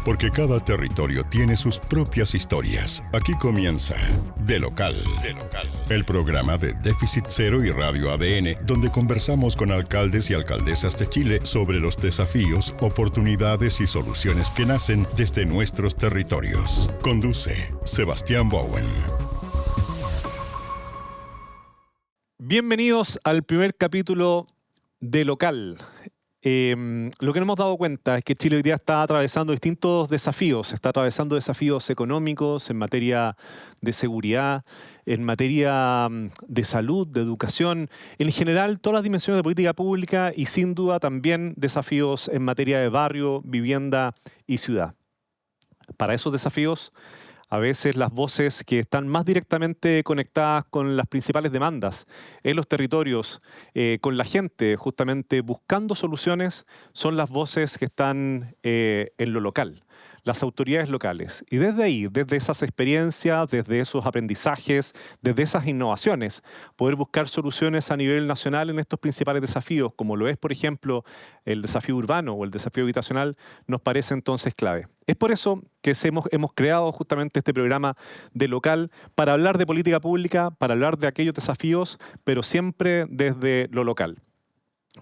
porque cada territorio tiene sus propias historias. Aquí comienza De Local, el programa de Déficit Cero y Radio ADN, donde conversamos con alcaldes y alcaldesas de Chile sobre los desafíos, oportunidades y soluciones que nacen desde nuestros territorios. Conduce Sebastián Bowen. Bienvenidos al primer capítulo de Local. Lo que nos hemos dado cuenta es que Chile hoy día está atravesando distintos desafíos. Está atravesando desafíos económicos, en materia de seguridad, en materia de salud, de educación, en general todas las dimensiones de política pública y sin duda también desafíos en materia de barrio, vivienda y ciudad. Para esos desafíos, a veces las voces que están más directamente conectadas con las principales demandas en los territorios, con la gente justamente buscando soluciones, son las voces que están en lo local, las autoridades locales. Y desde ahí, desde esas experiencias, desde esos aprendizajes, desde esas innovaciones, poder buscar soluciones a nivel nacional en estos principales desafíos, como lo es, por ejemplo, el desafío urbano o el desafío habitacional, nos parece entonces clave. Es por eso que hemos creado justamente este programa de Local para hablar de política pública, para hablar de aquellos desafíos, pero siempre desde lo local.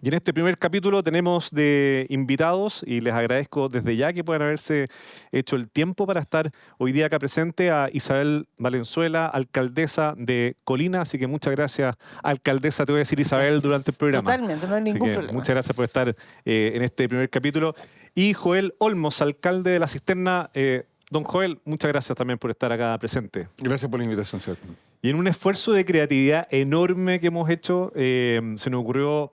Y en este primer capítulo tenemos de invitados, y les agradezco desde ya que puedan haberse hecho el tiempo para estar hoy día acá presente, a Isabel Valenzuela, alcaldesa de Colina. Así que muchas gracias, alcaldesa, te voy a decir Isabel durante el programa. Totalmente, no hay ningún problema. Muchas gracias por estar en este primer capítulo. Y Joel Olmos, alcalde de La Cisterna. Don Joel, muchas gracias también por estar acá presente. Gracias por la invitación, Seth. Y en un esfuerzo de creatividad enorme que hemos hecho, se nos ocurrió,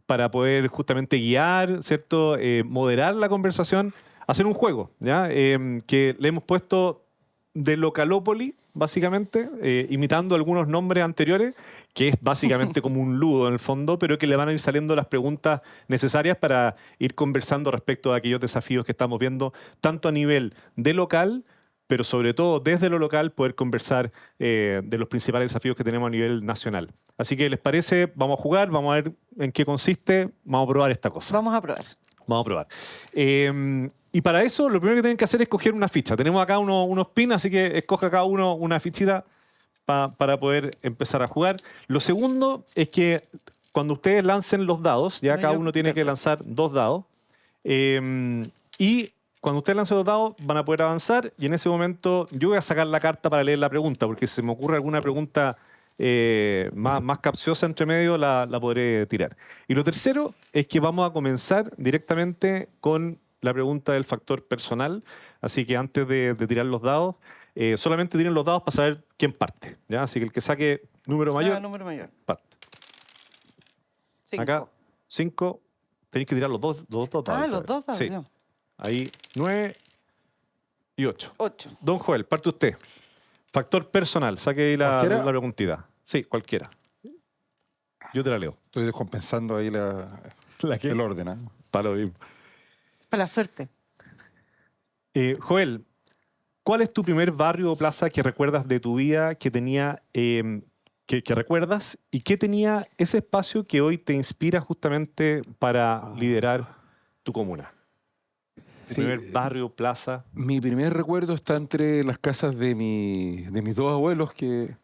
para poder justamente guiar, ¿cierto? Moderar la conversación, hacer un juego, ¿ya? Que le hemos puesto de Localópoli, básicamente, imitando algunos nombres anteriores, que es básicamente como un ludo en el fondo, pero que le van a ir saliendo las preguntas necesarias para ir conversando respecto a aquellos desafíos que estamos viendo, tanto a nivel de local, pero sobre todo desde lo local poder conversar de los principales desafíos que tenemos a nivel nacional. Así que, ¿les parece? Vamos a jugar, vamos a ver en qué consiste, vamos a probar esta cosa. Vamos a probar. Vamos a probar. Y para eso, lo primero que tienen que hacer es escoger una ficha. Tenemos acá unos pins, así que escoja cada uno una fichita para poder empezar a jugar. Lo segundo es que cuando ustedes lancen los dados, ya cada uno tiene que lanzar 2 dados, y cuando ustedes lancen los dados van a poder avanzar, y en ese momento yo voy a sacar la carta para leer la pregunta, porque si se me ocurre alguna pregunta más capciosa entre medio, la podré tirar. Y lo tercero es que vamos a comenzar directamente con la pregunta del factor personal. Así que antes de tirar los dados, solamente tiren los dados para saber quién parte, ¿ya? Así que el que saque número mayor, número mayor. parte. 5. Acá, 5. Tenéis que tirar los dos dados. Los dos dados. Sí. Ahí, 9 y 8. 8. Don Joel, parte usted. Factor personal, saque ahí la preguntita. Sí, cualquiera. Yo te la leo. Estoy descompensando ahí el orden, ¿eh? Para lo mismo. Para la suerte. Joel, ¿cuál es tu primer barrio o plaza que recuerdas de tu vida que tenía, que recuerdas, y qué tenía ese espacio que hoy te inspira justamente para liderar tu comuna? ¿Tu primer barrio, plaza? Mi primer recuerdo está entre las casas de mis 2 abuelos, que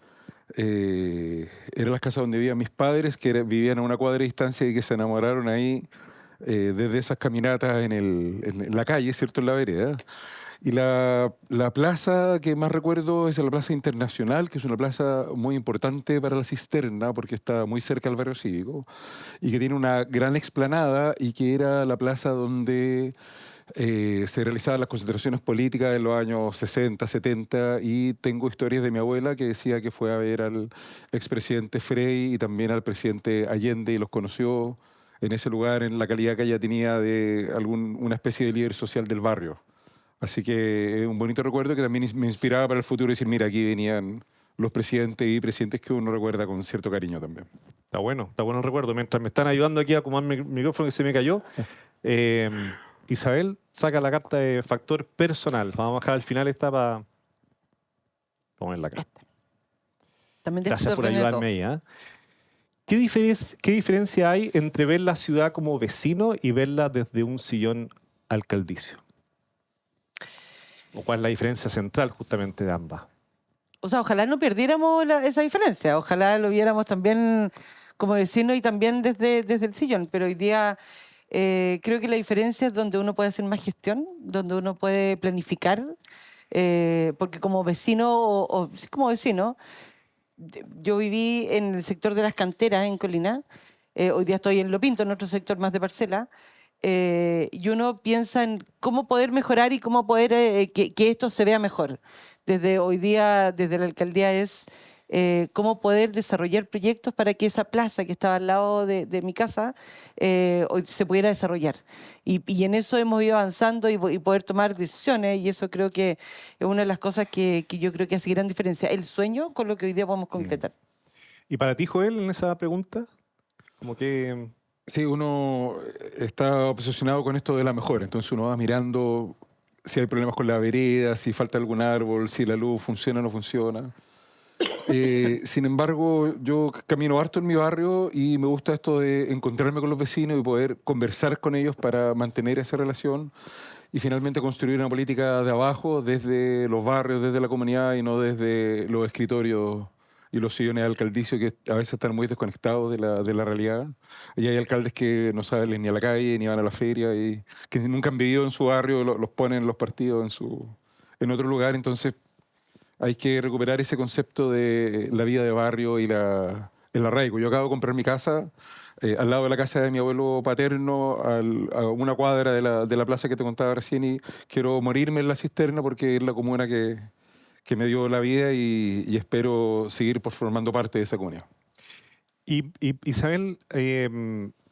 eran las casas donde vivían mis padres, que vivían a una cuadra de distancia y que se enamoraron ahí desde esas caminatas en la calle, ¿cierto? En la vereda. Y la plaza que más recuerdo es la Plaza Internacional, que es una plaza muy importante para La Cisterna, porque está muy cerca del barrio cívico, y que tiene una gran explanada, y que era la plaza donde se realizaban las concentraciones políticas en los años 60, 70, y tengo historias de mi abuela que decía que fue a ver al expresidente Frei y también al presidente Allende, y los conoció en ese lugar en la calidad que ella tenía de una especie de líder social del barrio. Así que es un bonito recuerdo que también me inspiraba para el futuro, decir, mira, aquí venían los presidentes y presidentes que uno recuerda con cierto cariño también. Está bueno el recuerdo. Mientras me están ayudando aquí a acomodar mi micrófono que se me cayó, Isabel saca la carta de factor personal. Vamos a bajar al final esta para ponerla acá. También gracias por ayudarme ahí. ¿Eh? ¿Qué diferencia hay entre ver la ciudad como vecino y verla desde un sillón alcaldicio? ¿O cuál es la diferencia central justamente de ambas? O sea, ojalá no perdiéramos esa diferencia, ojalá lo viéramos también como vecinos y también desde el sillón, pero hoy día creo que la diferencia es donde uno puede hacer más gestión, donde uno puede planificar, porque como vecino, sí, como vecino, yo viví en el sector de las canteras en Colina, hoy día estoy en Lo Pinto, en otro sector más de parcela, y uno piensa en cómo poder mejorar y cómo poder que esto se vea mejor. Desde hoy día, desde la alcaldía es cómo poder desarrollar proyectos para que esa plaza que estaba al lado de mi casa hoy se pudiera desarrollar. Y en eso hemos ido avanzando y poder tomar decisiones, y eso creo que es una de las cosas que yo creo que hace gran diferencia. El sueño con lo que hoy día podemos concretar. ¿Y para ti, Joel, en esa pregunta? Como que... Sí, uno está obsesionado con esto de la mejora, entonces uno va mirando si hay problemas con la vereda, si falta algún árbol, si la luz funciona o no funciona. Sin embargo, yo camino harto en mi barrio y me gusta esto de encontrarme con los vecinos y poder conversar con ellos para mantener esa relación y finalmente construir una política de abajo, desde los barrios, desde la comunidad y no desde los escritorios y los sillones de alcaldicio que a veces están muy desconectados de la realidad. Y hay alcaldes que no salen ni a la calle, ni van a la feria, y que nunca han vivido en su barrio, los ponen en los partidos en otro lugar. Entonces hay que recuperar ese concepto de la vida de barrio y el arraigo. Yo acabo de comprar mi casa al lado de la casa de mi abuelo paterno, a una cuadra de la plaza que te contaba recién, y quiero morirme en la cisterna porque es la comuna que me dio la vida y espero seguir formando parte de esa comunidad. Y Isabel,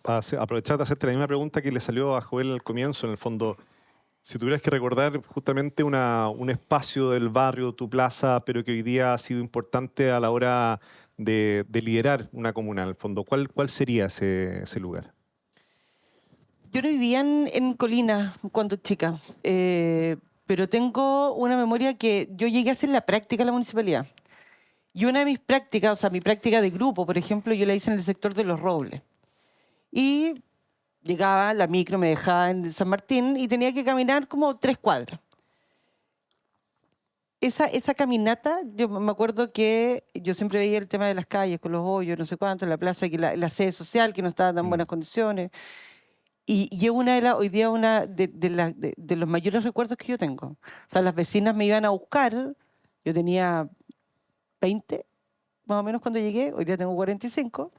aprovechar de hacerte la misma pregunta que le salió a Joel al comienzo, en el fondo, si tuvieras que recordar justamente un espacio del barrio, tu plaza, pero que hoy día ha sido importante a la hora de liderar una comuna, en el fondo, ¿cuál sería ese lugar? Yo no vivía en Colina cuando chica, pero tengo una memoria que yo llegué a hacer la práctica en la municipalidad. Y una de mis prácticas, o sea, mi práctica de grupo, por ejemplo, yo la hice en el sector de Los Robles. Y llegaba, la micro me dejaba en San Martín y tenía que caminar como 3 cuadras. Esa caminata, yo me acuerdo que yo siempre veía el tema de las calles, con los hoyos, no sé cuánto, la plaza, que la sede social, que no estaba en tan buenas condiciones. Y es hoy día una de los mayores recuerdos que yo tengo. O sea, las vecinas me iban a buscar, yo tenía 20, más o menos cuando llegué, hoy día tengo 45,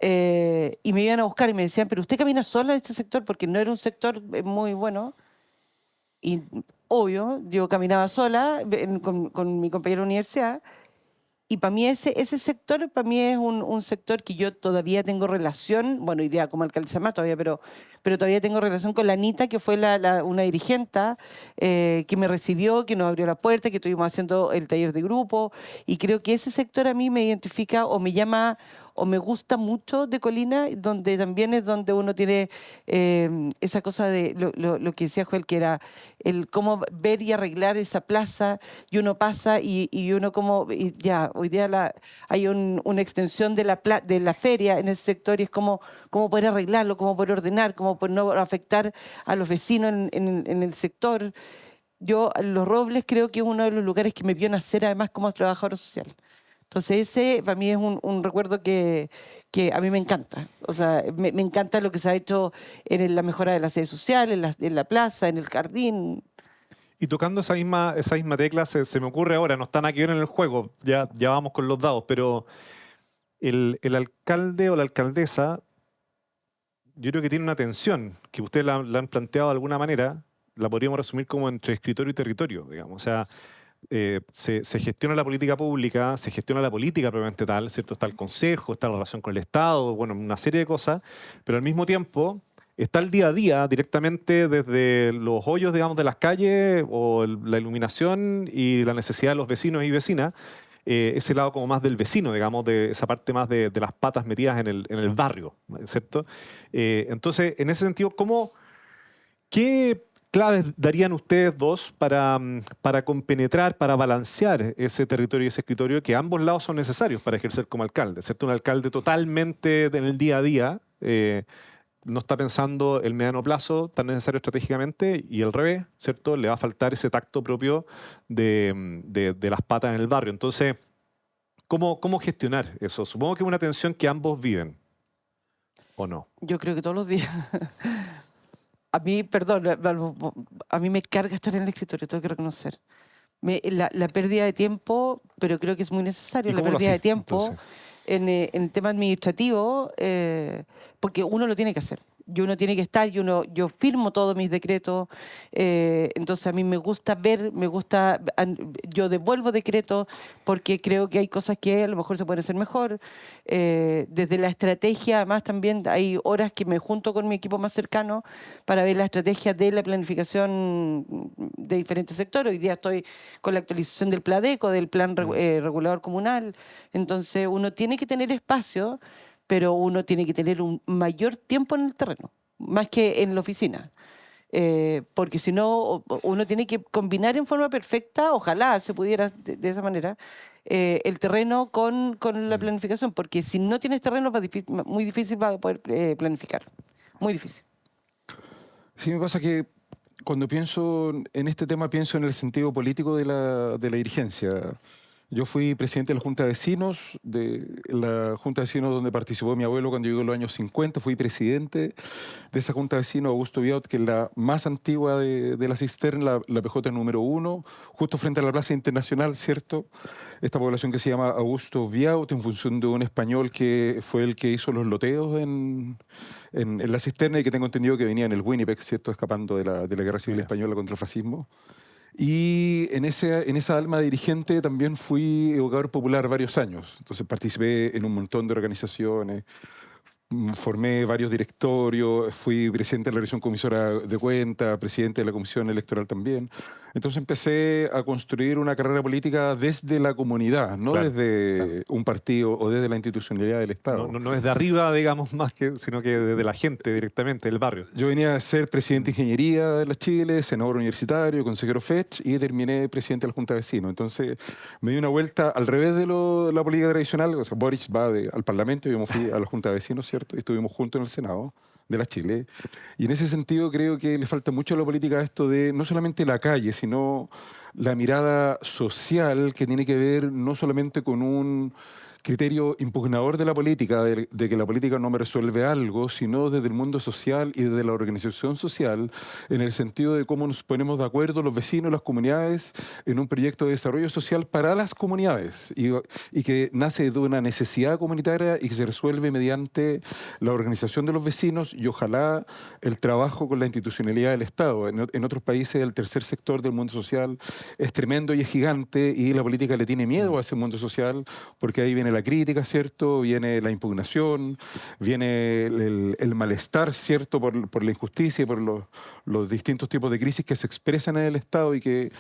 y me iban a buscar y me decían, pero usted camina sola en este sector, porque no era un sector muy bueno. Y obvio, yo caminaba sola con mi compañero de universidad, y para mí ese sector, para mí es un sector que yo todavía tengo relación, bueno, hoy día como alcaldesa más todavía, pero todavía tengo relación con la Anita, que fue una dirigenta que me recibió, que nos abrió la puerta, que estuvimos haciendo el taller de grupo, y creo que ese sector a mí me identifica o me llama o me gusta mucho de Colina, donde también es donde uno tiene esa cosa de lo que decía Joel, que era el cómo ver y arreglar esa plaza, y uno pasa y uno como, y ya, hoy día hay una extensión de la feria en ese sector, y es cómo poder arreglarlo, cómo poder ordenar, cómo poder no afectar a los vecinos en el sector. Yo, Los Robles, creo que es uno de los lugares que me vio nacer además como trabajador social. Entonces ese para mí es un recuerdo que a mí me encanta. O sea, me encanta lo que se ha hecho en la mejora de la sede social, en la plaza, en el jardín. Y tocando esa misma tecla, se me ocurre ahora, no están aquí en el juego, ya vamos con los dados, pero el alcalde o la alcaldesa, yo creo que tiene una tensión, que ustedes la han planteado de alguna manera, la podríamos resumir como entre escritorio y territorio, digamos. O sea, se gestiona la política pública, se gestiona la política propiamente tal, ¿cierto? Está el consejo, está la relación con el Estado, bueno, una serie de cosas, pero al mismo tiempo está el día a día directamente desde los hoyos, digamos, de las calles o la iluminación y la necesidad de los vecinos y vecinas, ese lado como más del vecino, digamos, de esa parte más de las patas metidas en el barrio, ¿cierto? Entonces, en ese sentido, ¿qué claves darían ustedes dos para compenetrar, para balancear ese territorio y ese escritorio, que ambos lados son necesarios para ejercer como alcalde, ¿cierto? Un alcalde totalmente en el día a día, no está pensando el mediano plazo tan necesario estratégicamente, y al revés, ¿cierto? Le va a faltar ese tacto propio de las patas en el barrio. Entonces, ¿cómo gestionar eso? Supongo que es una tensión que ambos viven, ¿o no? Yo creo que todos los días. A mí, perdón, a mí me carga estar en el escritorio, tengo que reconocer. La pérdida de tiempo, pero creo que es muy necesario, ¿Y la cómo lo pérdida de hacís, tiempo entonces? en el tema administrativo, porque uno lo tiene que hacer. Y uno tiene que estar, yo firmo todos mis decretos, entonces a mí me gusta ver, yo devuelvo decretos porque creo que hay cosas que a lo mejor se pueden hacer mejor. Desde la estrategia, además también hay horas que me junto con mi equipo más cercano para ver la estrategia de la planificación de diferentes sectores. Hoy día estoy con la actualización del PLADECO, del Plan Regulador Comunal. Entonces uno tiene que tener espacio, pero uno tiene que tener un mayor tiempo en el terreno, más que en la oficina. Porque si no, uno tiene que combinar en forma perfecta, ojalá se pudiera de esa manera, el terreno con la planificación, porque si no tienes terreno, muy difícil va a poder planificar. Muy difícil. Sí, me pasa que cuando pienso en este tema, pienso en el sentido político de la dirigencia. Yo fui presidente de la Junta de Vecinos, donde participó mi abuelo cuando llegó en los años 50. Fui presidente de esa Junta de Vecinos, Augusto Viaut, que es la más antigua de la cisterna, la PJ número 1, justo frente a la Plaza Internacional, ¿cierto? Esta población que se llama Augusto Viaut, en función de un español que fue el que hizo los loteos en la cisterna y que tengo entendido que venía en el Winnipeg, ¿cierto? Escapando de la Guerra Civil Española contra el fascismo. Y en esa alma dirigente también fui educador popular varios años. Entonces participé en un montón de organizaciones, formé varios directorios, fui presidente de la Revisión Comisora de Cuentas, presidente de la Comisión Electoral también. Entonces empecé a construir una carrera política desde la comunidad, no Claro, desde un partido o desde la institucionalidad del Estado. No es de arriba, digamos, sino que desde la gente directamente, del barrio. Yo venía a ser presidente de Ingeniería de la Chile, senador universitario, consejero FECH y terminé presidente de la Junta de Vecinos. Entonces me di una vuelta al revés de la política tradicional. O sea, Boric va al Parlamento y yo me fui a la Junta de Vecinos, ¿cierto? Y estuvimos juntos en el Senado de la Chile. Y en ese sentido creo que le falta mucho a la política esto de no solamente la calle, sino la mirada social que tiene que ver no solamente con un criterio impugnador de la política, de que la política no me resuelve algo, sino desde el mundo social y desde la organización social, en el sentido de cómo nos ponemos de acuerdo los vecinos, las comunidades, en un proyecto de desarrollo social para las comunidades y que nace de una necesidad comunitaria y que se resuelve mediante la organización de los vecinos y ojalá el trabajo con la institucionalidad del Estado. En otros países el tercer sector del mundo social es tremendo y es gigante y la política le tiene miedo a ese mundo social porque ahí viene la crítica, ¿cierto? Viene la impugnación, viene el malestar, ¿cierto? Por la injusticia y por los distintos tipos de crisis que se expresan en el Estado y que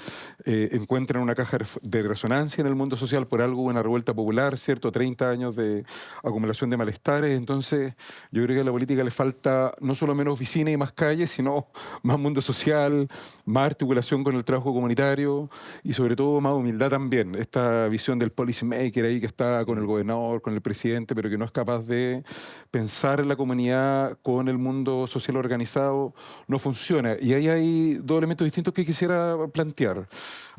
encuentran una caja de resonancia en el mundo social. Por algo una revuelta popular, ¿cierto? 30 años de acumulación de malestares. Entonces, yo creo que a la política le falta no solo menos oficina y más calles, sino más mundo social, más articulación con el trabajo comunitario y sobre todo más humildad también. Esta visión del policymaker ahí que está con el gobernador, con el presidente, pero que no es capaz de pensar en la comunidad con el mundo social organizado, no funciona. Y ahí hay dos elementos distintos que quisiera plantear.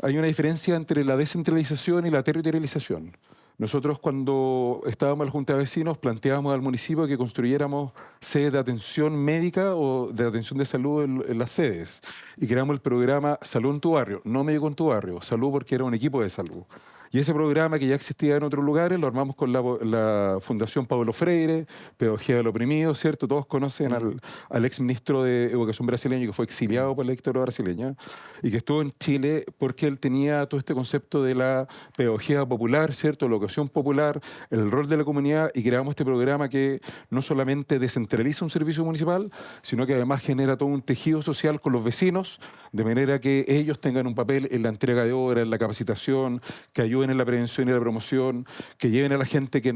Hay una diferencia entre la descentralización y la territorialización. Nosotros cuando estábamos en la Junta de Vecinos planteábamos al municipio que construyéramos sedes de atención médica o de atención de salud en las sedes y creamos el programa Salud en tu barrio, no médico en tu barrio, salud porque era un equipo de salud. Y ese programa que ya existía en otros lugares lo armamos con la Fundación Paulo Freire, Pedagogía del Oprimido, ¿cierto? Todos conocen al exministro de Educación brasileño que fue exiliado por la dictadura brasileña y que estuvo en Chile porque él tenía todo este concepto de la pedagogía popular, ¿cierto? La educación popular, el rol de la comunidad y creamos este programa que no solamente descentraliza un servicio municipal, sino que además genera todo un tejido social con los vecinos, de manera que ellos tengan un papel en la entrega de obras, en la capacitación, que ayuden ayuden en la prevención y la promoción, que lleven a la gente que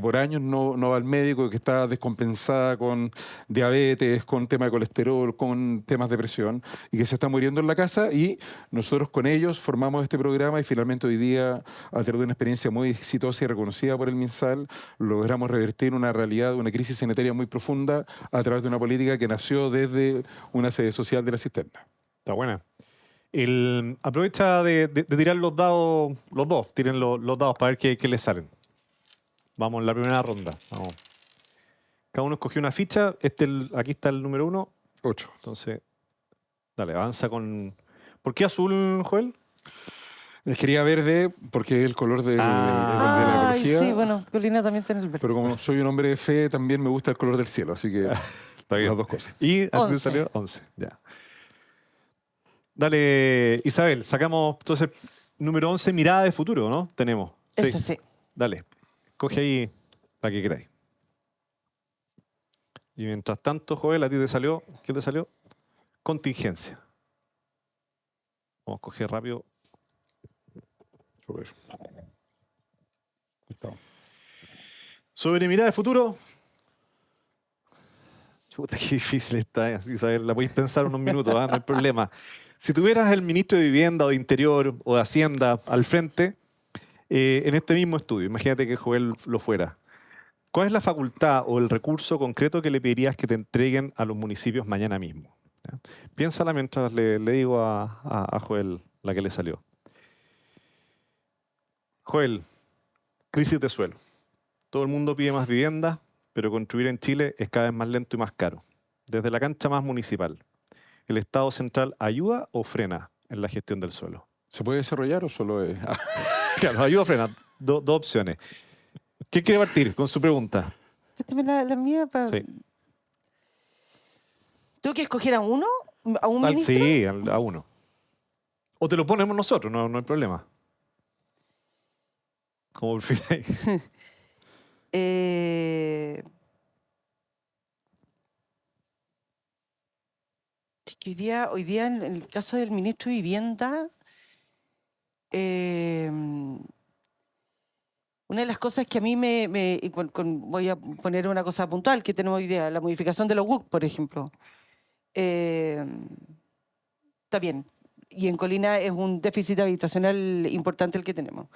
por años no va al médico, que está descompensada con diabetes, con temas de colesterol, con temas de presión, y que se está muriendo en la casa, y nosotros con ellos formamos este programa y finalmente hoy día, a través de una experiencia muy exitosa y reconocida por el MinSal, logramos revertir una realidad, una crisis sanitaria muy profunda a través de una política que nació desde una sede social de La Cisterna. Está buena. Aprovecha de tirar los dados, los dos, tiren los dados para ver qué les salen. Vamos en la primera ronda. Vamos. Cada uno escogió una ficha. Aquí está el número 1. 8. Entonces, dale, avanza con... ¿Por qué azul, Joel? Les quería verde porque es el color de la Ay, ecología. sí, bueno, Colina también tiene el verde. Pero como soy un hombre de fe, también me gusta el color del cielo, así que Está bien. las dos cosas. Y aquí 11. salió 11. Ya. Dale, Isabel, sacamos entonces número 11, mirada de futuro, ¿no? Tenemos. Ese sí. Dale, coge ahí la que queráis. Y mientras tanto, Joel, a ti te salió, ¿qué te salió? Contingencia. Vamos a coger rápido. Súper. Estamos. Sobre mirada de futuro. Chuta, qué difícil está, Isabel. La podéis pensar unos minutos, ¿ah? No hay problema. Si tuvieras el ministro de Vivienda o de Interior o de Hacienda al frente, en este mismo estudio, imagínate que Joel lo fuera, ¿cuál es la facultad o el recurso concreto que le pedirías que te entreguen a los municipios mañana mismo? ¿Ya? Piénsala mientras le digo a Joel la que le salió. Joel, crisis de suelo. Todo el mundo pide más vivienda, pero construir en Chile es cada vez más lento y más caro. Desde la cancha más municipal, ¿el Estado central ayuda o frena en la gestión del suelo? ¿Se puede desarrollar o solo es...? Claro, ayuda o frena. Dos opciones. ¿Quién quiere partir con su pregunta? Préstame la mía para... Sí. ¿Tengo que escoger a uno? ¿A un ministro? Sí, a uno. O te lo ponemos nosotros, no hay problema. Como prefiráis. Es que hoy día en el caso del ministro de Vivienda, una de las cosas que a mí voy a poner una cosa puntual que tenemos hoy día, la modificación de los WUC, por ejemplo. Está bien. Y en Colina es un déficit habitacional importante el que tenemos.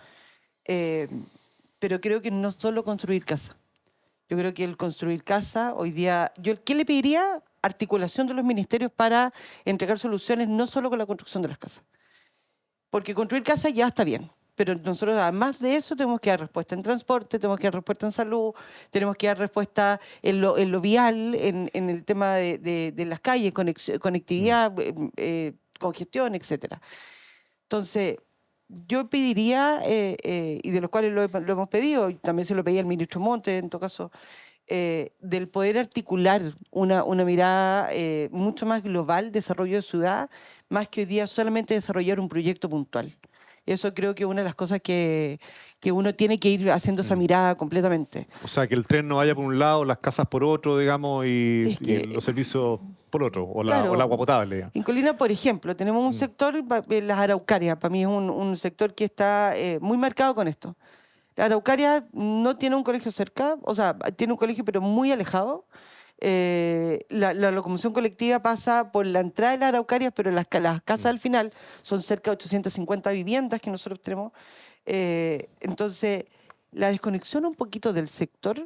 Pero creo que no solo construir casa. Yo creo que el construir casa hoy día... ¿Qué le pediría? Articulación de los ministerios para entregar soluciones no solo con la construcción de las casas. Porque construir casa ya está bien. Pero nosotros, además de eso, tenemos que dar respuesta en transporte, tenemos que dar respuesta en salud, tenemos que dar respuesta en lo vial, en el tema de las calles, conectividad, congestión, etc. Entonces, yo pediría, y de los cuales lo hemos pedido, y también se lo pedí al ministro Montes, en todo caso, del poder articular una mirada mucho más global, desarrollo de ciudad, más que hoy día solamente desarrollar un proyecto puntual. Eso creo que es una de las cosas que uno tiene que ir haciendo esa mirada completamente. O sea, que el tren no vaya por un lado, las casas por otro, digamos, y los servicios por otro, o el agua potable. Digamos. En Colina, por ejemplo, tenemos un sector, las araucarias, para mí es un sector que está muy marcado con esto. La Araucaria no tiene un colegio cerca, o sea, tiene un colegio pero muy alejado. La locomoción colectiva pasa por la entrada de las Araucarias, pero las casas al final son cerca de 850 viviendas que nosotros tenemos. Entonces, la desconexión un poquito del sector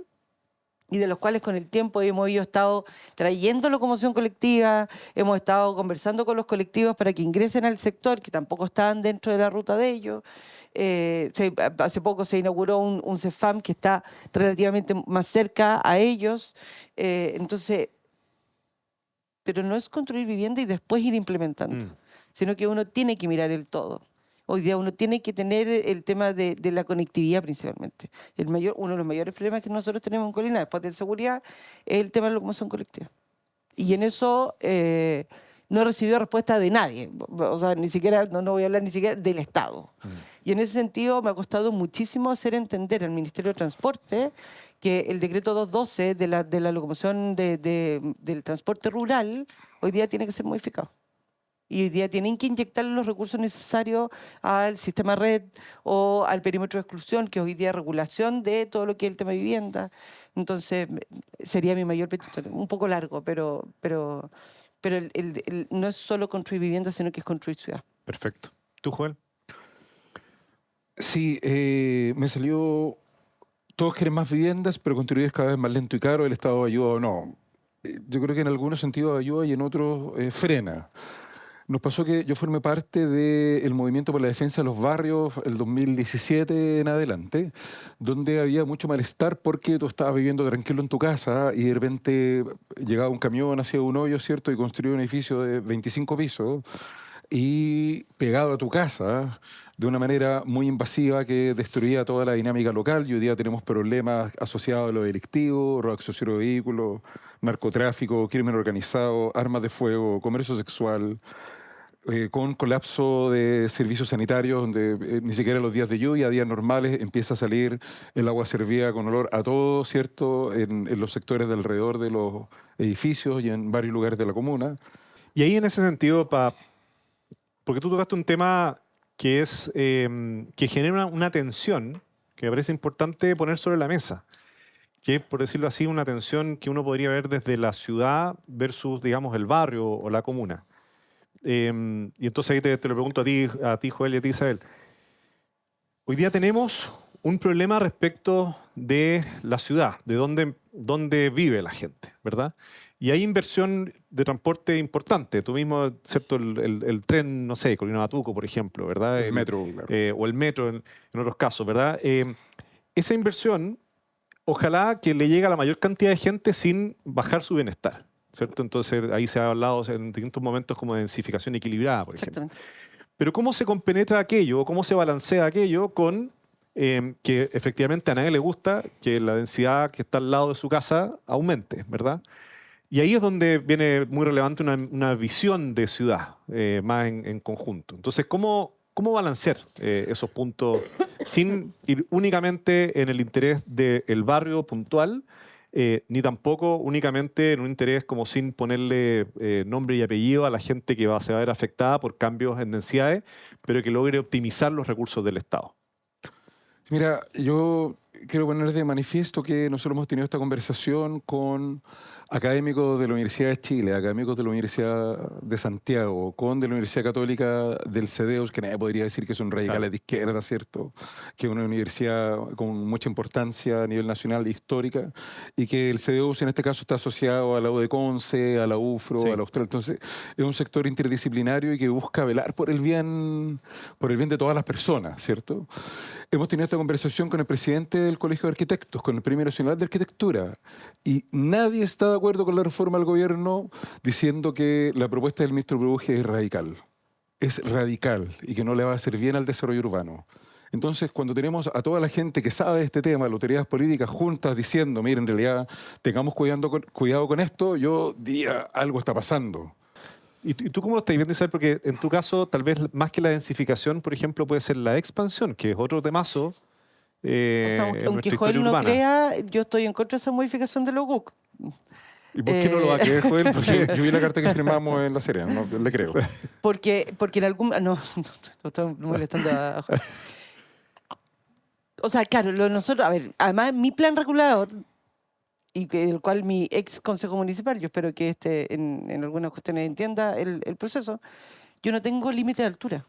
y de los cuales con el tiempo hemos estado trayendo locomoción colectiva, hemos estado conversando con los colectivos para que ingresen al sector, que tampoco estaban dentro de la ruta de ellos. Hace poco se inauguró un CEFAM que está relativamente más cerca a ellos. Entonces, pero no es construir vivienda y después ir implementando, sino que uno tiene que mirar el todo. Hoy día uno tiene que tener el tema de la conectividad principalmente. Uno de los mayores problemas que nosotros tenemos en Colina, después de seguridad, es el tema de la locomoción colectiva. Y en eso no he recibido respuesta de nadie. O sea, ni siquiera, no voy a hablar ni siquiera del Estado. Y en ese sentido me ha costado muchísimo hacer entender al Ministerio de Transporte que el decreto 212 de la locomoción del transporte rural hoy día tiene que ser modificado. Y hoy día tienen que inyectar los recursos necesarios al sistema red o al perímetro de exclusión, que hoy día es regulación de todo lo que es el tema de vivienda. Entonces, sería mi mayor petición. Un poco largo, pero no es solo construir vivienda, sino que es construir ciudad. Perfecto. ¿Tú, Joel? Sí, me salió... Todos quieren más viviendas, pero construir es cada vez más lento y caro. ¿El Estado ayuda o no? Yo creo que en algunos sentidos ayuda y en otros frena. Nos pasó que yo formé parte del movimiento por la defensa de los barrios el 2017 en adelante, donde había mucho malestar porque tú estabas viviendo tranquilo en tu casa y de repente llegaba un camión hacia un hoyo, ¿cierto? Y construía un edificio de 25 pisos y pegado a tu casa de una manera muy invasiva que destruía toda la dinámica local. Y hoy día tenemos problemas asociados a lo delictivo, robo accesorios de vehículos, narcotráfico, crimen organizado, armas de fuego, comercio sexual, con colapso de servicios sanitarios, donde ni siquiera los días de lluvia, días normales, empieza a salir el agua servida con olor a todo, ¿cierto?, en los sectores de alrededor de los edificios y en varios lugares de la comuna. Y ahí en ese sentido, porque tú tocaste un tema que es que genera una tensión que me parece importante poner sobre la mesa, que es, por decirlo así, una tensión que uno podría ver desde la ciudad versus, digamos, el barrio o la comuna. Y entonces ahí te lo pregunto a ti, Joel, y a ti, Isabel. Hoy día tenemos un problema respecto de la ciudad, de dónde vive la gente, ¿verdad? Y hay inversión de transporte importante. Tú mismo, ¿cierto? El tren, no sé, Colina-Batuco, por ejemplo, ¿verdad? El metro, claro. O el metro en otros casos, ¿verdad? Esa inversión, ojalá que le llegue a la mayor cantidad de gente sin bajar su bienestar, ¿cierto? Entonces ahí se ha hablado en distintos momentos como de densificación equilibrada, por ejemplo. Pero ¿cómo se compenetra aquello, o cómo se balancea aquello con que efectivamente a nadie le gusta que la densidad que está al lado de su casa aumente, ¿verdad? Y ahí es donde viene muy relevante una visión de ciudad más en conjunto. Entonces, ¿cómo balancear esos puntos sin ir únicamente en el interés del barrio puntual, ni tampoco únicamente en un interés como sin ponerle nombre y apellido a la gente que se va a ver afectada por cambios en densidades, pero que logre optimizar los recursos del Estado? Mira, yo quiero poner de manifiesto que nosotros hemos tenido esta conversación con académicos de la Universidad de Chile, académicos de la Universidad de Santiago, de la Universidad Católica del CEDEUS, que nadie podría decir que son radicales, claro, de izquierda, ¿cierto? Que es una universidad con mucha importancia a nivel nacional e histórica, y que el CEDEUS en este caso está asociado a la U de Conce, a la UFRO, sí, a la Austral. Entonces, es un sector interdisciplinario y que busca velar por el bien de todas las personas, ¿cierto? Hemos tenido esta conversación con el presidente del Colegio de Arquitectos, con el Premio Nacional de Arquitectura, y nadie está de acuerdo con la reforma del gobierno diciendo que la propuesta del ministro Brugge es radical. Es radical y que no le va a hacer bien al desarrollo urbano. Entonces, cuando tenemos a toda la gente que sabe de este tema, las autoridades políticas juntas diciendo, miren, en realidad tengamos cuidado con esto, yo diría, algo está pasando. ¿Y tú cómo lo estás viendo, Isabel? Porque en tu caso, tal vez más que la densificación, por ejemplo, puede ser la expansión, que es otro temazo. O sea, aunque Joel no crea, yo estoy en contra de esa modificación de los GUC. ¿Y por qué no lo va a creer, Joel? Porque yo vi la carta que firmamos en La Serena, no le creo. Porque en algún... No estoy molestando a Joel. O sea, claro, nosotros... A ver, además, mi plan regulador, y el cual mi ex consejo municipal, yo espero que en algunas cuestiones entienda el proceso, yo no tengo límite de altura.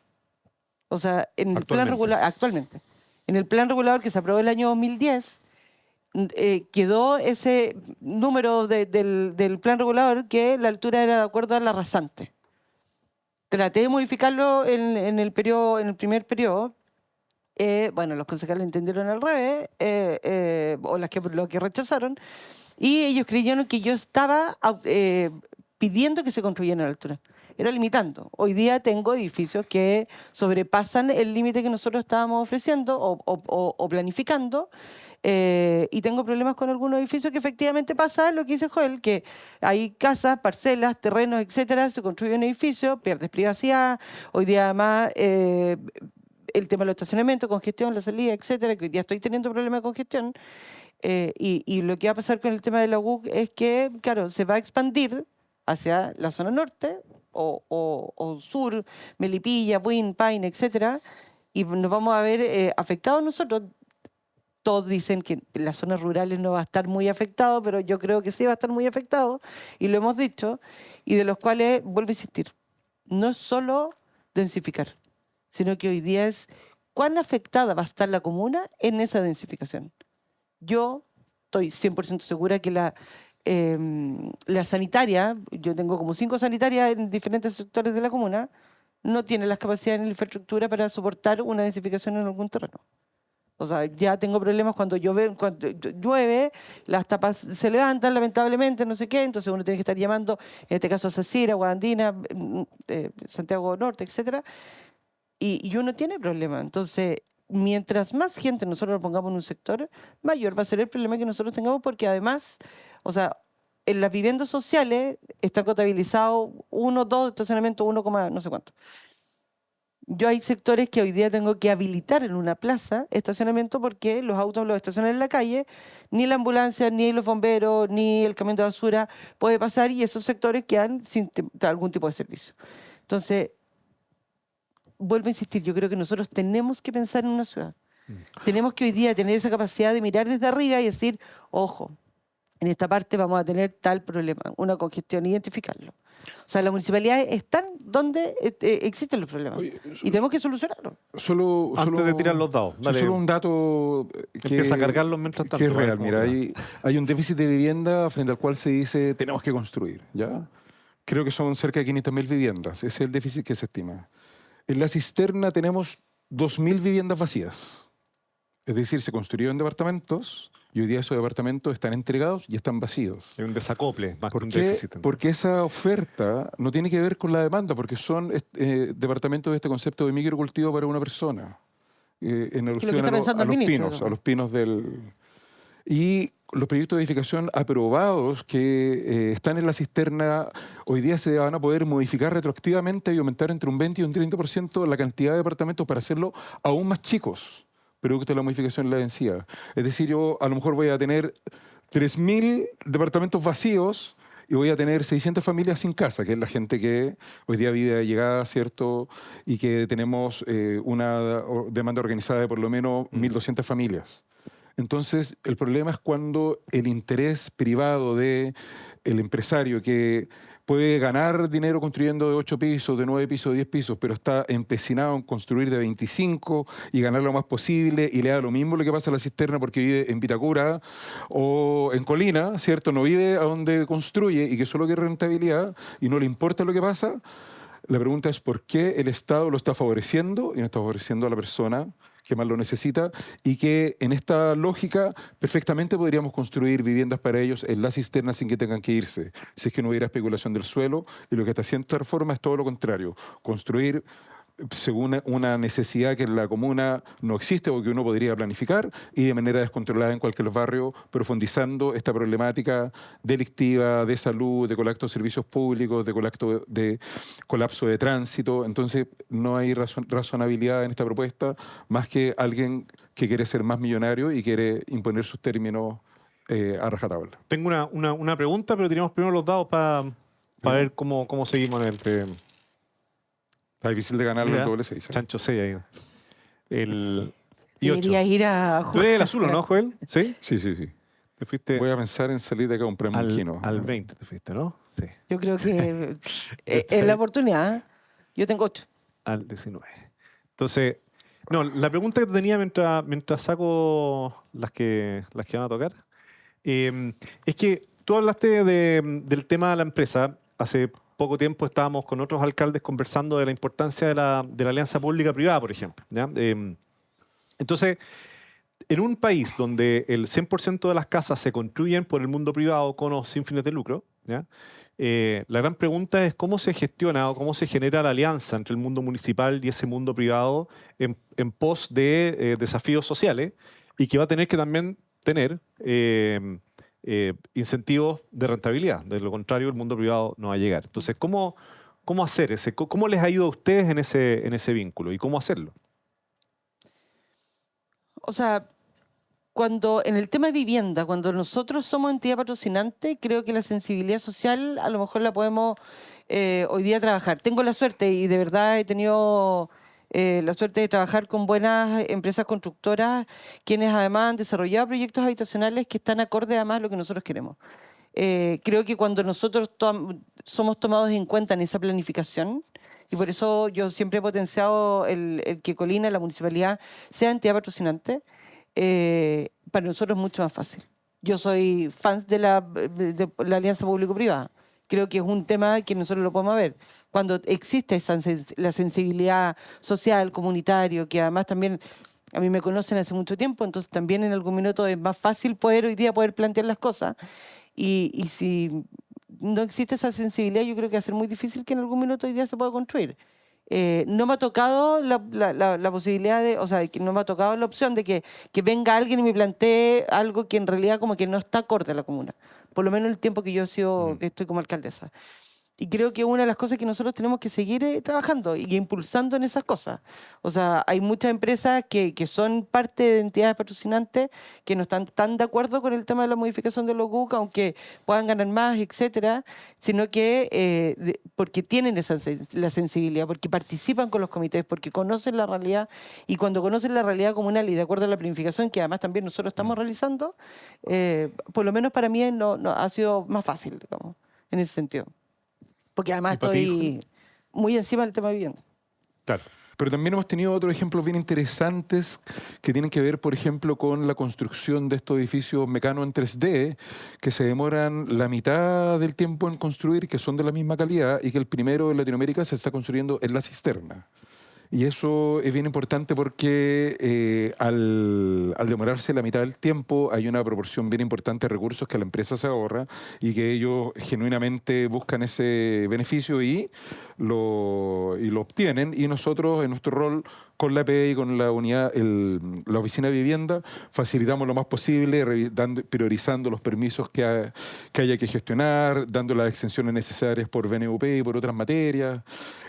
O sea, en el plan regulador, actualmente, en el plan regulador que se aprobó el año 2010, quedó ese número del plan regulador que la altura era de acuerdo a la rasante. Traté de modificarlo en el primer periodo. Bueno, los concejales entendieron al revés, o los que rechazaron, y ellos creyeron que yo estaba pidiendo que se construyeran a la altura. Era limitando. Hoy día tengo edificios que sobrepasan el límite que nosotros estábamos ofreciendo o planificando, y tengo problemas con algunos edificios que efectivamente pasa lo que dice Joel, que hay casas, parcelas, terrenos, etcétera, se construye un edificio, pierdes privacidad. Hoy día además... el tema del estacionamiento, congestión, la salida, etcétera, que hoy día estoy teniendo problemas de congestión. Y lo que va a pasar con el tema de la UC es que, claro, se va a expandir hacia la zona norte, o sur, Melipilla, Buin, Paine, etcétera, y nos vamos a ver afectados nosotros. Todos dicen que en las zonas rurales no va a estar muy afectado, pero yo creo que sí va a estar muy afectado, y lo hemos dicho, y de los cuales, vuelvo a insistir, no es solo densificar, sino que hoy día es cuán afectada va a estar la comuna en esa densificación. Yo estoy 100% segura que la sanitaria, yo tengo como 5 sanitarias en diferentes sectores de la comuna, no tiene las capacidades en la infraestructura para soportar una densificación en algún terreno. O sea, ya tengo problemas cuando llueve, las tapas se levantan lamentablemente, no sé qué, entonces uno tiene que estar llamando, en este caso a Sacira, Guadandina, Santiago Norte, etcétera, y uno tiene problemas. Entonces, mientras más gente nosotros lo pongamos en un sector, mayor va a ser el problema que nosotros tengamos, porque además, o sea, en las viviendas sociales están contabilizados 1, 2 estacionamientos, 1, no sé cuánto. Yo hay sectores que hoy día tengo que habilitar en una plaza estacionamiento porque los autos los estacionan en la calle, ni la ambulancia, ni los bomberos, ni el camión de basura puede pasar, y esos sectores quedan sin algún tipo de servicio. Entonces, vuelvo a insistir, yo creo que nosotros tenemos que pensar en una ciudad. Tenemos que hoy día tener esa capacidad de mirar desde arriba y decir, ojo, en esta parte vamos a tener tal problema, una congestión, identificarlo. O sea, las municipalidades están donde existen los problemas. Oye, y tenemos que solucionarlos. Antes de tirar los dados, dale. Solo un dato que Empieza a cargarlos mientras tanto. que es real. Mira, hay un déficit de vivienda frente al cual se dice tenemos que construir. ¿Ya? Creo que son cerca de 500.000 viviendas. Ese es el déficit que se estima. En la cisterna tenemos 2.000 viviendas vacías. Es decir, se construyeron departamentos y hoy día esos departamentos están entregados y están vacíos. Hay un desacople más que ¿Por un qué? déficit. Porque esa oferta no tiene que ver con la demanda, porque son departamentos de este concepto de microcultivo para una persona. En alusión está pensando el ministro, a los pinos del... Y los proyectos de edificación aprobados que están en la cisterna hoy día se van a poder modificar retroactivamente y aumentar entre un 20 y un 30% la cantidad de departamentos para hacerlo aún más chicos, producto de la modificación de la densidad. Es decir, yo a lo mejor voy a tener 3.000 departamentos vacíos y voy a tener 600 familias sin casa, que es la gente que hoy día vive de llegada, ¿cierto? Y que tenemos una demanda organizada de por lo menos 1.200 familias. Entonces, el problema es cuando el interés privado del empresario que puede ganar dinero construyendo de 8 pisos, de 9 pisos, de 10 pisos, pero está empecinado en construir de 25 y ganar lo más posible, y le da lo mismo lo que pasa a la cisterna porque vive en Vitacura o en Colina, ¿cierto? No vive a donde construye y que solo quiere rentabilidad y no le importa lo que pasa. La pregunta es por qué el Estado lo está favoreciendo y no está favoreciendo a la persona que más lo necesita, y que en esta lógica perfectamente podríamos construir viviendas para ellos en la cisterna sin que tengan que irse, si es que no hubiera especulación del suelo. Y lo que está haciendo esta reforma es todo lo contrario, construir según una necesidad que en la comuna no existe o que uno podría planificar, y de manera descontrolada en cualquier barrio, profundizando esta problemática delictiva, de salud, de colapso de servicios públicos, de colapso de tránsito. Entonces no hay razonabilidad en esta propuesta, más que alguien que quiere ser más millonario y quiere imponer sus términos a rajatabla. Tengo una pregunta, pero tenemos primero los dados para ver cómo seguimos en el... Está difícil de ganarlo en doble 6. Chancho 6 ahí. El y 8. Debería ir a Tú eres el azul, ¿no, Joel? ¿Sí? Sí. Te fuiste Voy a pensar en salir de acá a comprarme un kino. al 20 te fuiste, ¿no? Sí. Yo creo que es la oportunidad. ¿Eh? Yo tengo 8. Al 19. Entonces, no, la pregunta que te tenía mientras saco las que van a tocar, es que tú hablaste del tema de la empresa. Hace poco tiempo estábamos con otros alcaldes conversando de la importancia de la alianza pública-privada, por ejemplo. ¿Ya? Entonces, en un país donde el 100% de las casas se construyen por el mundo privado con o sin fines de lucro, ¿ya? La gran pregunta es cómo se gestiona o cómo se genera la alianza entre el mundo municipal y ese mundo privado en pos de desafíos sociales, y que va a tener que también tener incentivos de rentabilidad. De lo contrario, el mundo privado no va a llegar. Entonces, ¿cómo hacer cómo les ha ido a ustedes en ese vínculo y cómo hacerlo? O sea, cuando en el tema de vivienda, cuando nosotros somos entidad patrocinante, creo que la sensibilidad social a lo mejor la podemos hoy día trabajar. Tengo la suerte y de verdad he tenido la suerte de trabajar con buenas empresas constructoras, quienes además han desarrollado proyectos habitacionales que están acorde además a lo que nosotros queremos. Creo que cuando nosotros somos tomados en cuenta en esa planificación, y por eso yo siempre he potenciado el que Colina, la municipalidad, sea entidad patrocinante, para nosotros es mucho más fácil. Yo soy fan de la alianza público-privada. Creo que es un tema que nosotros lo podemos ver. Cuando existe la sensibilidad social, comunitario, que además también a mí me conocen hace mucho tiempo, entonces también en algún minuto es más fácil hoy día poder plantear las cosas. Y si no existe esa sensibilidad, yo creo que va a ser muy difícil que en algún minuto hoy día se pueda construir. No me ha tocado la posibilidad o sea, que no me ha tocado la opción de que venga alguien y me plantee algo que en realidad como que no está acorde a la comuna. Por lo menos el tiempo que yo que estoy como alcaldesa. Y creo que una de las cosas que nosotros tenemos que seguir trabajando y impulsando en esas cosas. O sea, hay muchas empresas que son parte de entidades patrocinantes que no están tan de acuerdo con el tema de la modificación de los GUC, aunque puedan ganar más, etcétera, sino que porque tienen la sensibilidad, porque participan con los comités, porque conocen la realidad, y cuando conocen la realidad comunal y de acuerdo a la planificación, que además también nosotros estamos realizando, por lo menos para mí no ha sido más fácil, digamos, en ese sentido. Porque además estoy muy encima del tema de vivienda. Claro. Pero también hemos tenido otros ejemplos bien interesantes que tienen que ver, por ejemplo, con la construcción de estos edificios Mecano en 3D, que se demoran la mitad del tiempo en construir, que son de la misma calidad, y que el primero en Latinoamérica se está construyendo en La Cisterna. Y eso es bien importante porque al demorarse la mitad del tiempo hay una proporción bien importante de recursos que la empresa se ahorra y que ellos genuinamente buscan ese beneficio y lo obtienen. Y nosotros, en nuestro rol con la APE y con la unidad, la oficina de vivienda, facilitamos lo más posible, priorizando los permisos que haya que gestionar, dando las exenciones necesarias por BNUP y por otras materias.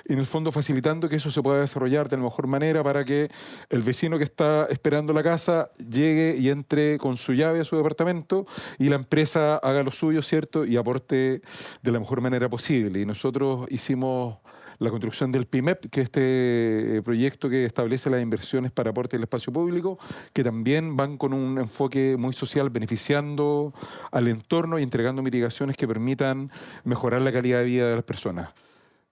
Y en el fondo facilitando que eso se pueda desarrollar de la mejor manera para que el vecino que está esperando la casa llegue y entre con su llave a su departamento y la empresa haga lo suyo, ¿cierto? Y aporte de la mejor manera posible. Y nosotros hicimos la construcción del PIMEP, que es este proyecto que establece las inversiones para aporte al espacio público, que también van con un enfoque muy social, beneficiando al entorno y entregando mitigaciones que permitan mejorar la calidad de vida de las personas.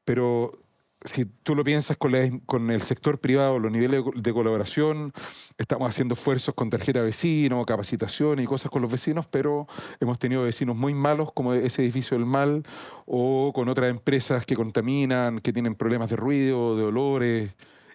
Pero si tú lo piensas con el sector privado, los niveles de colaboración, estamos haciendo esfuerzos con tarjeta vecino, capacitación y cosas con los vecinos, pero hemos tenido vecinos muy malos, como ese edificio del Mal, o con otras empresas que contaminan, que tienen problemas de ruido, de olores.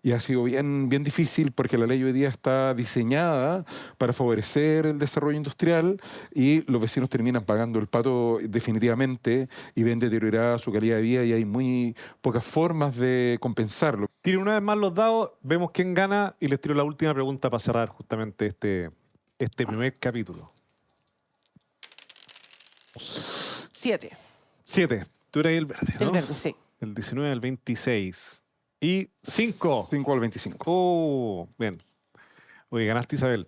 Y ha sido bien difícil porque la ley hoy día está diseñada para favorecer el desarrollo industrial y los vecinos terminan pagando el pato definitivamente y ven deteriorada su calidad de vida y hay muy pocas formas de compensarlo. Tiren una vez más los dados, vemos quién gana y les tiro la última pregunta para cerrar justamente este primer capítulo. 7. 7. Tú eres el verde, ¿no? El verde, sí. El 19 al 26. Y 5. 5 al 25. Oh, bien. Oye, ganaste, Isabel.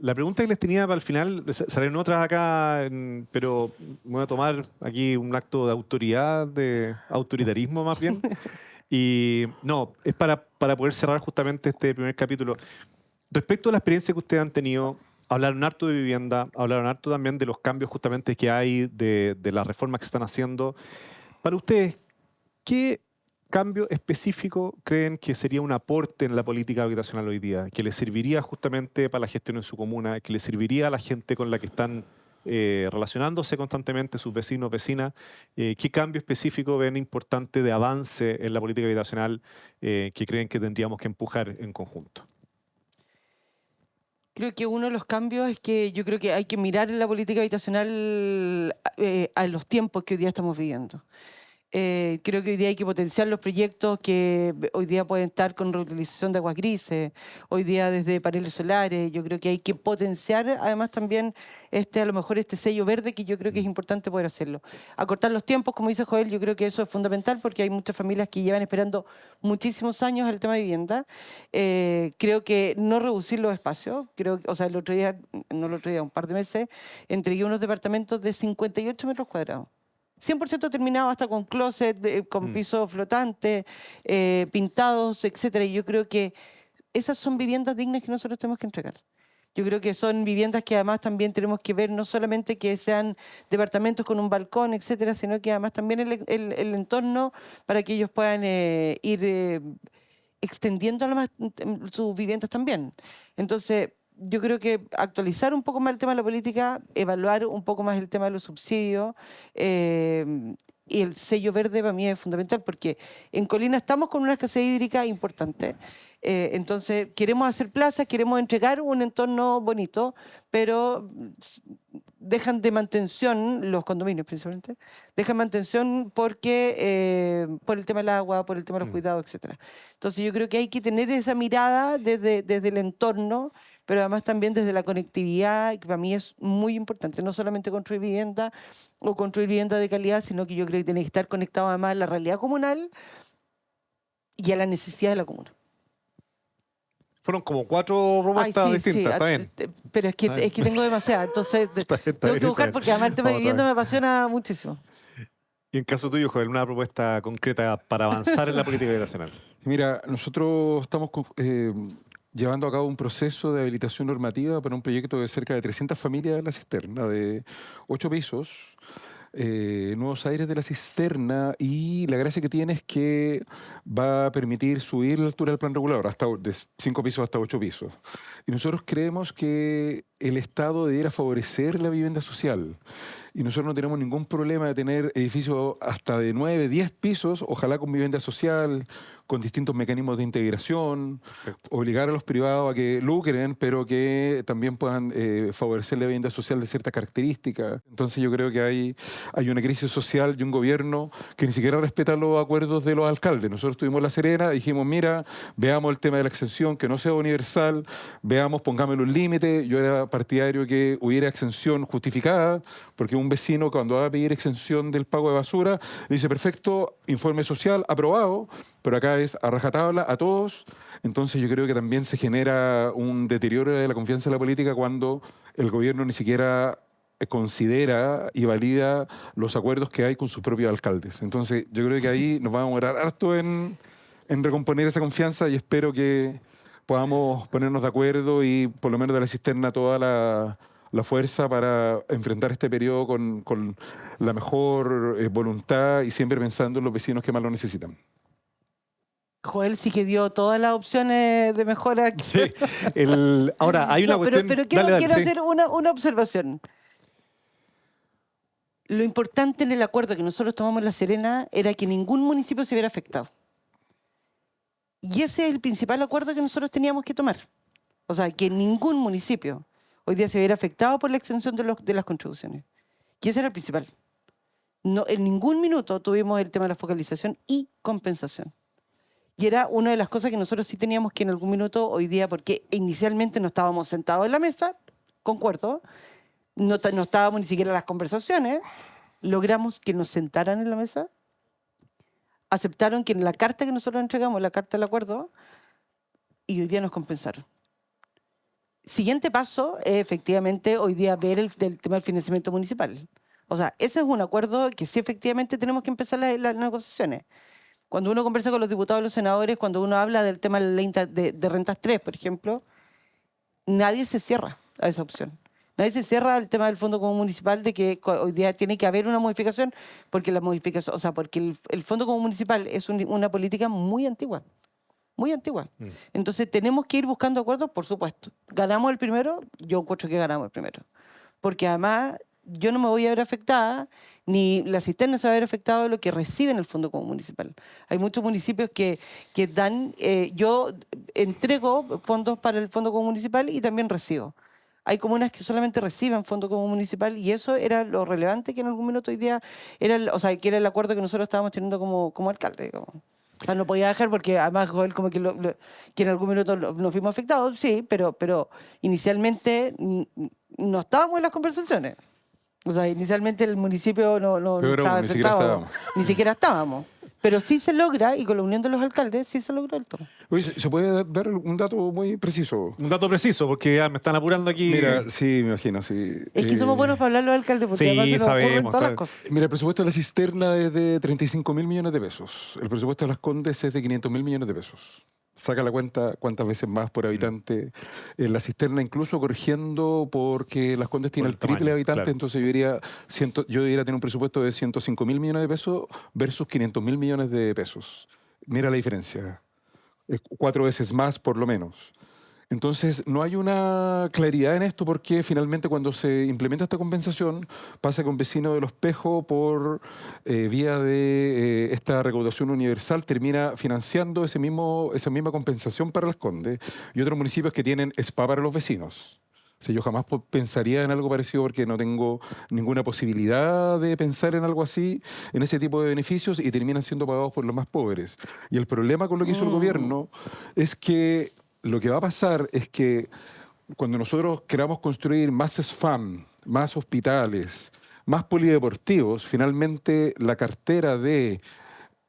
La pregunta que les tenía para el final, salen otras acá, pero voy a tomar aquí un acto de autoridad, de autoritarismo más bien. Y no, es para poder cerrar justamente este primer capítulo. Respecto a la experiencia que ustedes han tenido, hablaron harto de vivienda, hablaron harto también de los cambios justamente que hay, de las reformas que se están haciendo. Para ustedes, ¿qué cambio específico creen que sería un aporte en la política habitacional hoy día? Que les serviría justamente para la gestión en su comuna, que les serviría a la gente con la que están relacionándose constantemente, sus vecinos, vecinas. ¿Qué cambio específico ven importante de avance en la política habitacional que creen que tendríamos que empujar en conjunto? Creo que uno de los cambios es que yo creo que hay que mirar la política habitacional a los tiempos que hoy día estamos viviendo. Creo que hoy día hay que potenciar los proyectos que hoy día pueden estar con reutilización de aguas grises, hoy día desde paneles solares. Yo creo que hay que potenciar además también a lo mejor este sello verde, que yo creo que es importante poder hacerlo. Acortar los tiempos, como dice Joel, yo creo que eso es fundamental porque hay muchas familias que llevan esperando muchísimos años el tema de vivienda. Creo que no reducir los espacios. O sea, un par de meses, entregué unos departamentos de 58 metros cuadrados. 100% terminado, hasta con closet, con piso flotante, pintados, etcétera. Y yo creo que esas son viviendas dignas que nosotros tenemos que entregar. Yo creo que son viviendas que además también tenemos que ver, no solamente que sean departamentos con un balcón, etcétera, sino que además también el entorno para que ellos puedan ir extendiendo sus viviendas también. Entonces, yo creo que actualizar un poco más el tema de la política, evaluar un poco más el tema de los subsidios, y el sello verde para mí es fundamental, porque en Colina estamos con una escasez hídrica importante. Entonces, queremos hacer plazas, queremos entregar un entorno bonito, pero dejan de mantención, los condominios principalmente, dejan mantención porque, por el tema del agua, por el tema de los cuidados, etc. Entonces, yo creo que hay que tener esa mirada desde el entorno, pero además también desde la conectividad, que para mí es muy importante. No solamente construir vivienda o construir vivienda de calidad, sino que yo creo que tiene que estar conectado además a la realidad comunal y a la necesidad de la comuna. Fueron como 4 propuestas distintas, está bien. Pero es que tengo demasiadas, entonces tengo que buscar, porque además el tema de vivienda me apasiona muchísimo. Y en caso tuyo, Joel, una propuesta concreta para avanzar en la política habitacional. Mira, nosotros estamos llevando a cabo un proceso de habilitación normativa para un proyecto de cerca de 300 familias de La Cisterna, de 8 pisos, nuevos aires de La Cisterna, y la gracia que tiene es que va a permitir subir la altura del plan regulador de 5 pisos hasta 8 pisos. Y nosotros creemos que el Estado debiera favorecer la vivienda social. Y nosotros no tenemos ningún problema de tener edificios hasta de 9, 10 pisos, ojalá con vivienda social, con distintos mecanismos de integración, obligar a los privados a que lucren, pero que también puedan favorecer la vivienda social de ciertas características. Entonces yo creo que hay una crisis social y un gobierno que ni siquiera respeta los acuerdos de los alcaldes. Nosotros tuvimos La Serena, dijimos, mira, veamos el tema de la exención, que no sea universal, veamos, pongámosle un límite. Yo era partidario que hubiera exención justificada, porque un vecino cuando va a pedir exención del pago de basura, le dice, perfecto, informe social, aprobado, pero acá es a rajatabla a todos. Entonces yo creo que también se genera un deterioro de la confianza en la política cuando el gobierno ni siquiera considera y valida los acuerdos que hay con sus propios alcaldes. Entonces yo creo que ahí nos vamos a demorar harto en recomponer esa confianza, y espero que podamos ponernos de acuerdo y por lo menos de La Cisterna toda la fuerza para enfrentar este periodo con la mejor voluntad y siempre pensando en los vecinos que más lo necesitan. Joel sí que dio todas las opciones de mejora. Sí. Ahora, hay una cuestión... Pero quiero hacer una observación. Lo importante en el acuerdo que nosotros tomamos en La Serena era que ningún municipio se viera afectado. Y ese es el principal acuerdo que nosotros teníamos que tomar. O sea, que ningún municipio hoy día se viera afectado por la exención de las contribuciones. Y ese era el principal. No, en ningún minuto tuvimos el tema de la focalización y compensación. Y era una de las cosas que nosotros sí teníamos que en algún minuto hoy día, porque inicialmente no estábamos sentados en la mesa, concuerdo, no estábamos ni siquiera en las conversaciones, logramos que nos sentaran en la mesa, aceptaron que en la carta que nosotros entregamos, la carta del acuerdo, y hoy día nos compensaron. Siguiente paso es efectivamente hoy día ver el tema del financiamiento municipal. O sea, ese es un acuerdo que sí efectivamente tenemos que empezar las negociaciones. Cuando uno conversa con los diputados y los senadores, cuando uno habla del tema de la ley de rentas 3, por ejemplo, nadie se cierra a esa opción. Nadie se cierra al tema del Fondo Común Municipal de que hoy día tiene que haber una modificación, porque la modificación, o sea, porque el Fondo Común Municipal es una política muy antigua. Muy antigua. Entonces tenemos que ir buscando acuerdos, por supuesto. ¿Ganamos el primero? Yo encuentro que ganamos el primero. Porque además yo no me voy a ver afectada, ni La Cisterna se va a ver afectada de lo que reciben el Fondo Común Municipal. Hay muchos municipios que dan, yo entrego fondos para el Fondo Común Municipal y también recibo. Hay comunas que solamente reciben Fondo Común Municipal, y eso era lo relevante que en algún minuto hoy día era, o sea, que era el acuerdo que nosotros estábamos teniendo como alcalde, digamos. O sea, no podía dejar porque además Joel como que en algún minuto nos fuimos afectados, sí, pero inicialmente no estábamos en las conversaciones. O sea, inicialmente el municipio no estaba sentado, ni siquiera estábamos. Pero sí se logra, y con la unión de los alcaldes, sí se logró el toma. Oye, ¿se puede dar un dato muy preciso? Un dato preciso, porque ya me están apurando aquí. Mira, sí, me imagino, sí. Es que somos buenos para hablar los alcaldes, porque sí, además se nos ocurren sabemos, todas las está- cosas. Mira, el presupuesto de la cisterna es de 35.000 millones de pesos. El presupuesto de Las Condes es de 500.000 millones de pesos. Saca la cuenta cuántas veces más por habitante. En la cisterna, incluso corrigiendo porque Las Condes tiene Por el el triple tamaño, de habitantes, claro. entonces yo debería tener un presupuesto de 105.000 millones de pesos versus 500.000 millones de pesos. Mira la diferencia. Es 4 veces más, por lo menos. Entonces, no hay una claridad en esto porque finalmente cuando se implementa esta compensación pasa que un vecino de Los Pejos por vía de esta recaudación universal termina financiando esa misma compensación para Las Condes y otros municipios que tienen SPA para los vecinos. O sea, yo jamás pensaría en algo parecido porque no tengo ninguna posibilidad de pensar en algo así, en ese tipo de beneficios y terminan siendo pagados por los más pobres. Y el problema con lo que hizo el gobierno es que lo que va a pasar es que cuando nosotros queramos construir más SFAM, más hospitales, más polideportivos, finalmente la cartera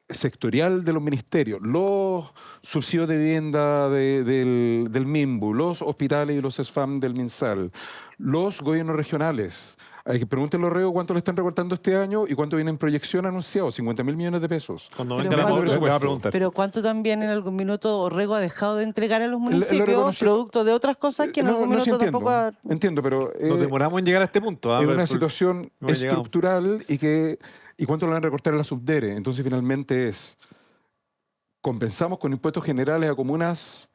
sectorial de los ministerios, los subsidios de vivienda del MIMBU, los hospitales y los SFAM del MinSal, los gobiernos regionales. Hay que preguntarle a Orrego cuánto le están recortando este año y cuánto viene en proyección anunciado, 50.000 millones de pesos. Cuando Pero venga la ¿cuánto? le va a preguntar. Pero ¿cuánto también en algún minuto Orrego ha dejado de entregar a los Él lo municipios reconoció. producto de otras cosas que en algún sí minuto tampoco ha... entiendo, pero Nos demoramos en llegar a este punto. es Pero una situación no he llegado. estructural y cuánto le van a recortar a la subdere. Entonces finalmente compensamos con impuestos generales a comunas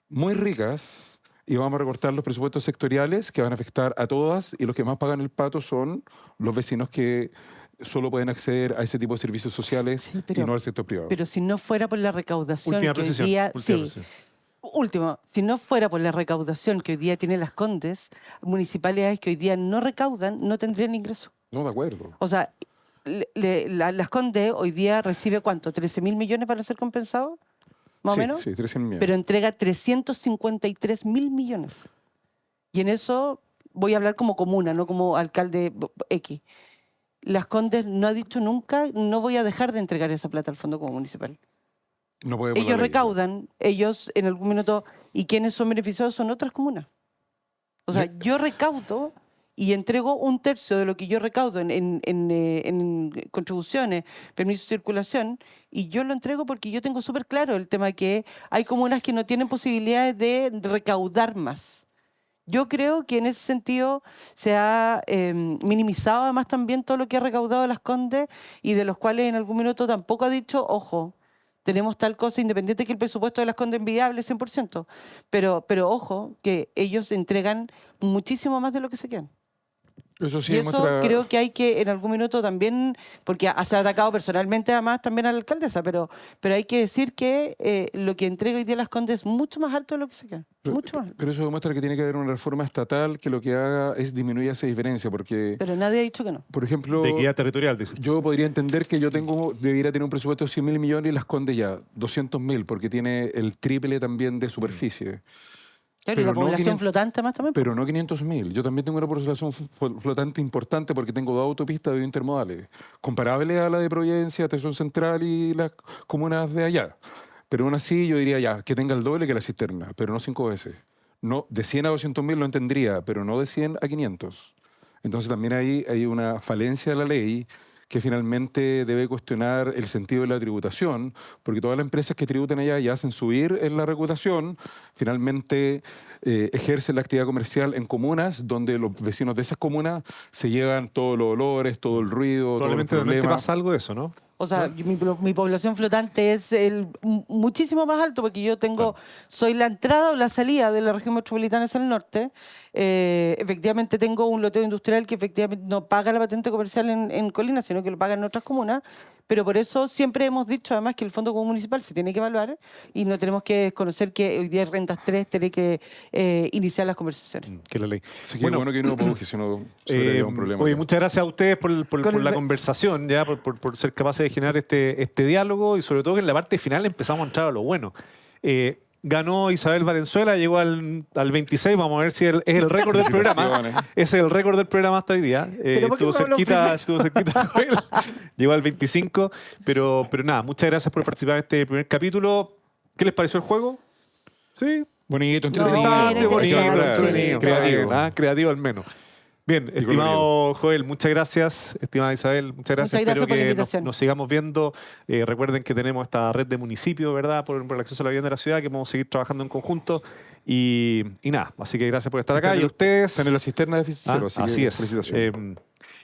muy ricas y vamos a recortar los presupuestos sectoriales que van a afectar a todas y los que más pagan el pato son los vecinos que solo pueden acceder a ese tipo de servicios sociales Sí, pero- y no al sector privado. Pero si no fuera por la recaudación Última que hoy precisión. día... última Sí, precisión. último, si no fuera por la recaudación que hoy día tienen Las Condes, municipalidades que hoy día no recaudan no tendrían ingreso. No, de acuerdo. O sea, Las Condes hoy día recibe ¿cuánto? ¿13.000 millones para ser compensado? ¿Más Sí, o menos? Sí, 300 millones. Pero entrega 353.000 millones. Y en eso voy a hablar como comuna, no como alcalde X. Las Condes no ha dicho nunca, no voy a dejar de entregar esa plata al fondo como municipal. No podemos Ellos darle- recaudan, ellos en algún minuto, y quienes son beneficiados son otras comunas. O sea, yo recaudo y entrego un tercio de lo que yo recaudo en contribuciones, permisos de circulación, y yo lo entrego porque yo tengo súper claro el tema que hay comunas que no tienen posibilidades de recaudar más. Yo creo que en ese sentido se ha minimizado además también todo lo que ha recaudado Las Condes y de los cuales en algún minuto tampoco ha dicho, ojo, tenemos tal cosa, independiente que el presupuesto de Las Condes envidiable es 100%, pero ojo, que ellos entregan muchísimo más de lo que se quedan. Eso sí Y eso demuestra- creo que hay que en algún minuto también, porque se ha atacado personalmente además también a la alcaldesa, pero hay que decir que lo que entrega hoy día Las Condes es mucho más alto de lo que se queda. Mucho más alto. Pero eso demuestra que tiene que haber una reforma estatal que lo que haga es disminuir esa diferencia, porque, Pero nadie ha dicho que no. por ejemplo, De equidad territorial, dice. yo podría entender que debería tener un presupuesto de 100.000 millones y Las Condes ya 200.000, porque tiene el triple también de superficie. Claro, y Pero la no población 500 flotante más también. Pero no 500.000. Yo también tengo una población flotante importante porque tengo 2 autopistas intermodales, comparables a la de Providencia, Atención Central y las comunas de allá. Pero aún así yo diría ya, que tenga el doble que la cisterna, pero no 5 veces. No, de 100 a 200.000 lo entendería, pero no de 100 a 500. Entonces también ahí hay una falencia de la ley que finalmente debe cuestionar el sentido de la tributación, porque todas las empresas que tributan allá y hacen subir en la recaudación, finalmente ejercen la actividad comercial en comunas donde los vecinos de esas comunas se llevan todos los olores, todo el ruido, todos los Probablemente realmente problemas. pasa algo de eso, ¿no? O sea, mi población flotante es muchísimo más alto porque yo soy la entrada o la salida de la región metropolitana hacia el norte. Efectivamente tengo un loteo industrial que efectivamente no paga la patente comercial en Colina, sino que lo paga en otras comunas. Pero por eso siempre hemos dicho además que el Fondo Común Municipal se tiene que evaluar y no tenemos que desconocer que hoy día hay Rentas 3 tiene que iniciar las conversaciones. Que la ley. Así que bueno que no produje, sino se hubiera un problema. Oye, acá. muchas gracias a ustedes por Con la el- conversación, ya por ser capaces de generar este diálogo y sobre todo que en la parte final empezamos a entrar a lo bueno. ganó Isabel Valenzuela, llegó al 26. Vamos a ver si es el récord del programa. Felicitaciones. Ese es el récord del programa hasta hoy día. ¿Pero por qué Estuvo no habló cerquita con él. Llegó al 25. Pero nada, muchas gracias por participar en este primer capítulo. ¿Qué les pareció el juego? Sí, Bonito, interesante, bien, bonito, interesante, entretenido. sí. Creativo. Creativo al menos. Bien, Y estimado Joel, muchas gracias. Estimada Isabel, muchas gracias. Muchas gracias Espero por la que invitación. nos sigamos viendo. Recuerden que tenemos esta red de municipios, ¿verdad? Por el acceso a la vivienda de la ciudad, que vamos a seguir trabajando en conjunto. Y nada, así que gracias por estar acá. Y a ustedes... Están en la cisterna de Déficit Cero, así que es. felicitaciones.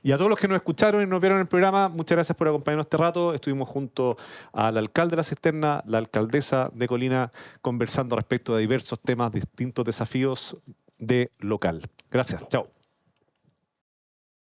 Y a todos los que nos escucharon y nos vieron en el programa, muchas gracias por acompañarnos este rato. Estuvimos junto al alcalde de la Cisterna, la alcaldesa de Colina, conversando respecto de diversos temas, distintos desafíos de local. Gracias. Chao.